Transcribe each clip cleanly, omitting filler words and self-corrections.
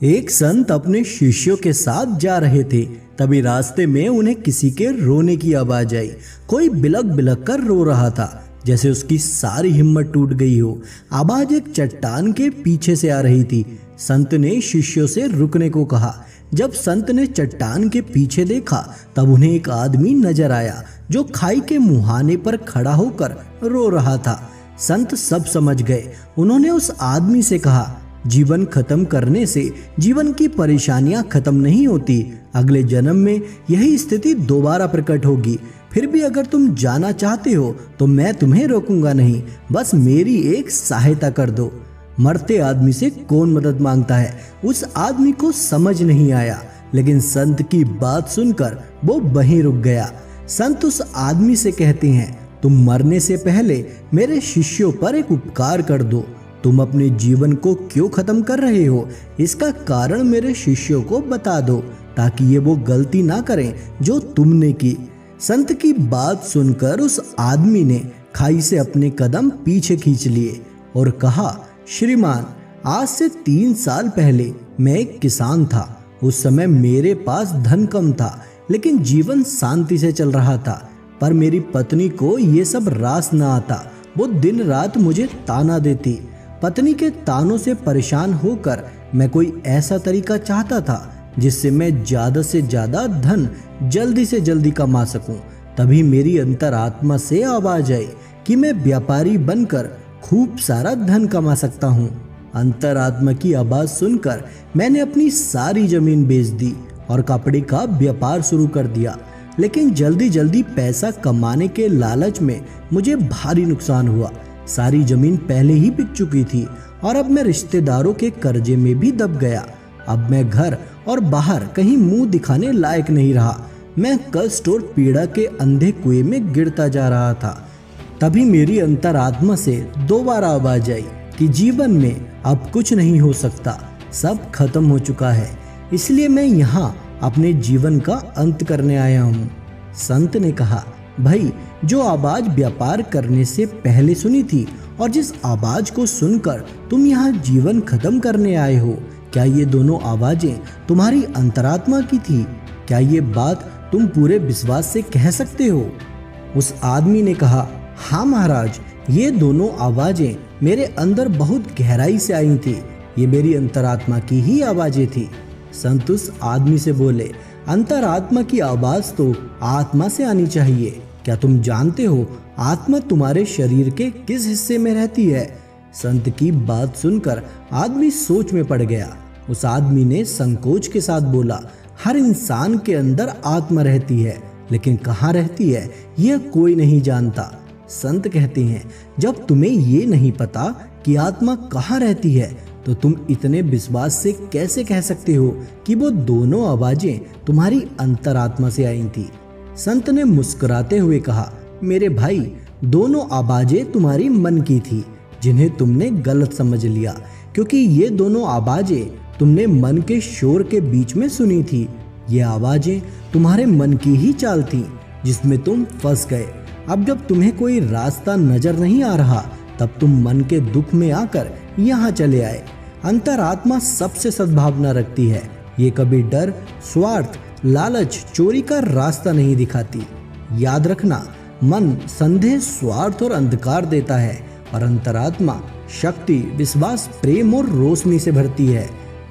एक संत अपने शिष्यों के साथ जा रहे थे। तभी रास्ते में उन्हें किसी के रोने की आवाज आई। कोई बिलक बिलक कर रो रहा था, जैसे उसकी सारी हिम्मत टूट गई हो। आवाज एक चट्टान के पीछे से आ रही थी। संत ने शिष्यों से रुकने को कहा। जब संत ने चट्टान के पीछे देखा, तब उन्हें एक आदमी नजर आया जो खाई के मुहाने पर खड़ा होकर रो रहा था। संत सब समझ गए। उन्होंने उस आदमी से कहा, जीवन खत्म करने से जीवन की परेशानियां खत्म नहीं होती। अगले जन्म में यही स्थिति दोबारा प्रकट होगी। फिर भी अगर तुम जाना चाहते हो तो मैं तुम्हें रोकूंगा नहीं, बस मेरी एक सहायता कर दो। मरते आदमी से कौन मदद मांगता है? उस आदमी को समझ नहीं आया, लेकिन संत की बात सुनकर वो वहीं रुक गया। संत उस आदमी से कहते हैं, तुम मरने से पहले मेरे शिष्यों पर एक उपकार कर दो। तुम अपने जीवन को क्यों खत्म कर रहे हो, इसका कारण मेरे शिष्यों को बता दो, ताकि ये वो गलती ना करें जो तुमने की। संत की बात सुनकर उस आदमी ने खाई से अपने कदम पीछे खींच लिए और कहा, श्रीमान, आज से 3 साल पहले मैं एक किसान था। उस समय मेरे पास धन कम था, लेकिन जीवन शांति से चल रहा था। पर मेरी पत्नी को ये सब रास न आता। वो दिन रात मुझे ताना देती। पत्नी के तानों से परेशान होकर मैं कोई ऐसा तरीका चाहता था जिससे मैं ज्यादा से ज्यादा धन जल्दी से जल्दी कमा सकूं। तभी मेरी अंतरात्मा से आवाज आई कि मैं व्यापारी बनकर खूब सारा धन कमा सकता हूं। अंतरात्मा की आवाज सुनकर मैंने अपनी सारी जमीन बेच दी और कपड़े का व्यापार शुरू कर दिया। लेकिन जल्दी जल्दी पैसा कमाने के लालच में मुझे भारी नुकसान हुआ। सारी जमीन पहले ही बिक चुकी थी और अब मैं रिश्तेदारों के कर्जे में भी दब गया। अब मैं घर और बाहर कहीं मुंह दिखाने लायक नहीं रहा। मैं कष्ट और पीड़ा के अंधे कुएं में गिरता जा रहा था। तभी मेरी अंतरात्मा से दोबारा आवाज आई कि जीवन में अब कुछ नहीं हो सकता, सब खत्म हो चुका है, इसलिए मैं यहाँ अपने जीवन का अंत करने आया हूँ। संत ने कहा, भाई, जो आवाज व्यापार करने से पहले सुनी थी और जिस आवाज को सुनकर तुम यहाँ जीवन खत्म करने आए हो, क्या ये दोनों आवाजें तुम्हारी अंतरात्मा की थी? क्या ये बात तुम पूरे विश्वास से कह सकते हो? उस आदमी ने कहा, हाँ महाराज, ये दोनों आवाजें मेरे अंदर बहुत गहराई से आई थी। ये मेरी अंतरात्मा की ही आवाजें थी। संत उस आदमी से बोले, अंतरात्मा की आवाज तो आत्मा से आनी चाहिए। क्या तुम जानते हो आत्मा तुम्हारे शरीर के किस हिस्से में रहती है? संत की बात सुनकर आदमी सोच में पड़ गया। उस आदमी ने संकोच के साथ बोला, हर इंसान के अंदर आत्मा रहती है, लेकिन कहाँ रहती है यह कोई नहीं जानता। संत कहते हैं, जब तुम्हें ये नहीं पता कि आत्मा कहाँ रहती है, तो तुम इतने विश्वास से कैसे कह सकते हो कि वो दोनों आवाजें तुम्हारी अंतरात्मा से आई थी? संत ने मुस्कुराते हुए कहा, मेरे भाई, दोनों आवाजें तुम्हारी मन की थी, जिन्हें तुमने गलत समझ लिया, क्योंकि ये दोनों आवाजें तुमने मन के शोर के बीच में सुनी थी। ये आवाजें तुम्हारे मन की ही चाल थी, जिसमें तुम फंस गए। अब जब तुम्हें कोई रास्ता नजर नहीं आ रहा, तब तुम मन के दुख में आकर यहाँ चले आए। अंतरात्मा सबसे सद्भावना रखती है। ये कभी डर, स्वार्थ, लालच, चोरी का रास्ता नहीं दिखाती। याद रखना, मन संदेह, स्वार्थ और अंधकार देता है, और अंतरात्मा शक्ति, विश्वास, प्रेम और रोशनी से भरती है।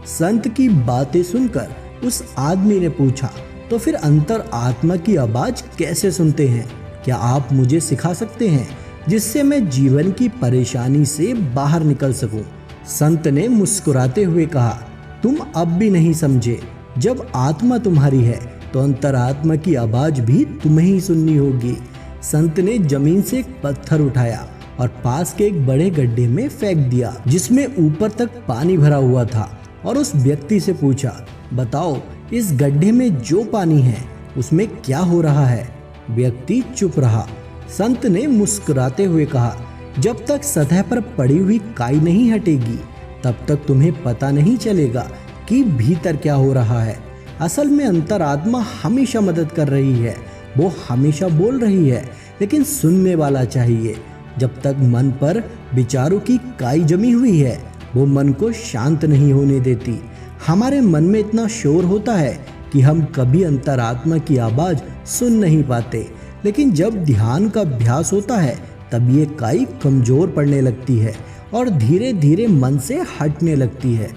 संत की बातें सुनकर उस आदमी ने पूछा, तो फिर अंतरात्मा की आवाज कैसे सुनते हैं? क्या आप मुझे सिखा सकते हैं, जिससे मैं जीवन की परेशानी से बाहर निकल सकूं? संत ने मुस्कुराते हुए कहा, तुम अब भी नहीं समझे। जब आत्मा तुम्हारी है तो अंतरात्मा की आवाज भी तुम्हें ही सुननी होगी। संत ने जमीन से एक पत्थर उठाया और पास के एक बड़े गड्ढे में फेंक दिया, जिसमें ऊपर तक पानी भरा हुआ था, और उस व्यक्ति से पूछा, बताओ, इस गड्ढे में जो पानी है उसमें क्या हो रहा है? व्यक्ति चुप रहा। संत ने मुस्कुराते हुए कहा, जब तक सतह पर पड़ी हुई काई नहीं हटेगी, तब तक तुम्हें पता नहीं चलेगा कि भीतर क्या हो रहा है। असल में अंतरात्मा हमेशा मदद कर रही है। वो हमेशा बोल रही है, लेकिन सुनने वाला चाहिए। जब तक मन पर विचारों की काई जमी हुई है, वो मन को शांत नहीं होने देती। हमारे मन में इतना शोर होता है कि हम कभी अंतरात्मा की आवाज सुन नहीं पाते, लेकिन जब ध्यान का अभ्यास होता है तब ये इकाई कमजोर पड़ने लगती है और धीरे धीरे मन से हटने लगती है।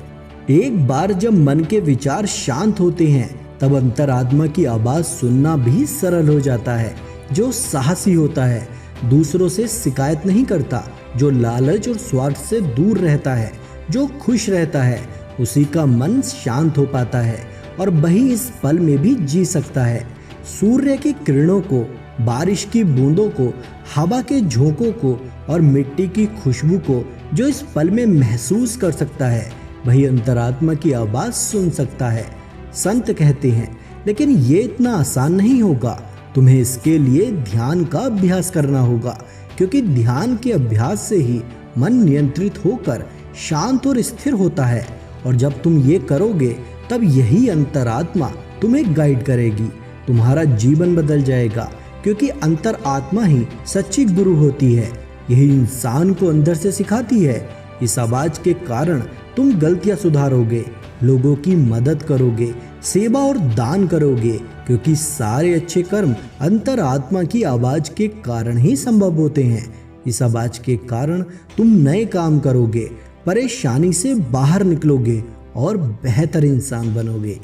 एक बार जब मन के विचार शांत होते हैं तब अंतरात्मा की आवाज सुनना भी सरल हो जाता है। जो साहसी होता है, दूसरों से शिकायत नहीं करता, जो लालच और स्वार्थ से दूर रहता है, जो खुश रहता है, उसी का मन शांत हो पाता है और वही इस पल में भी जी सकता है। सूर्य की किरणों को, बारिश की बूंदों को, हवा के झोंकों को और मिट्टी की खुशबू को जो इस पल में महसूस कर सकता है, वही अंतरात्मा की आवाज सुन सकता है। संत कहते हैं, लेकिन ये इतना आसान नहीं होगा, तुम्हें इसके लिए ध्यान का अभ्यास करना होगा, क्योंकि ध्यान के अभ्यास से ही मन नियंत्रित होकर शांत और स्थिर होता है। और जब तुम ये करोगे तब यही अंतरात्मा तुम्हें गाइड करेगी, तुम्हारा जीवन बदल जाएगा, क्योंकि अंतरात्मा ही सच्ची गुरु होती है। यही इंसान को अंदर से सिखाती है। इस आवाज के कारण तुम गलतियां सुधारोगे, लोगों की मदद करोगे, सेवा और दान करोगे, क्योंकि सारे अच्छे कर्म अंतरात्मा की आवाज के कारण ही संभव होते हैं। इस आवाज के कारण तुम नए काम करोगे, परेशानी से बाहर निकलोगे और बेहतर इंसान बनोगे।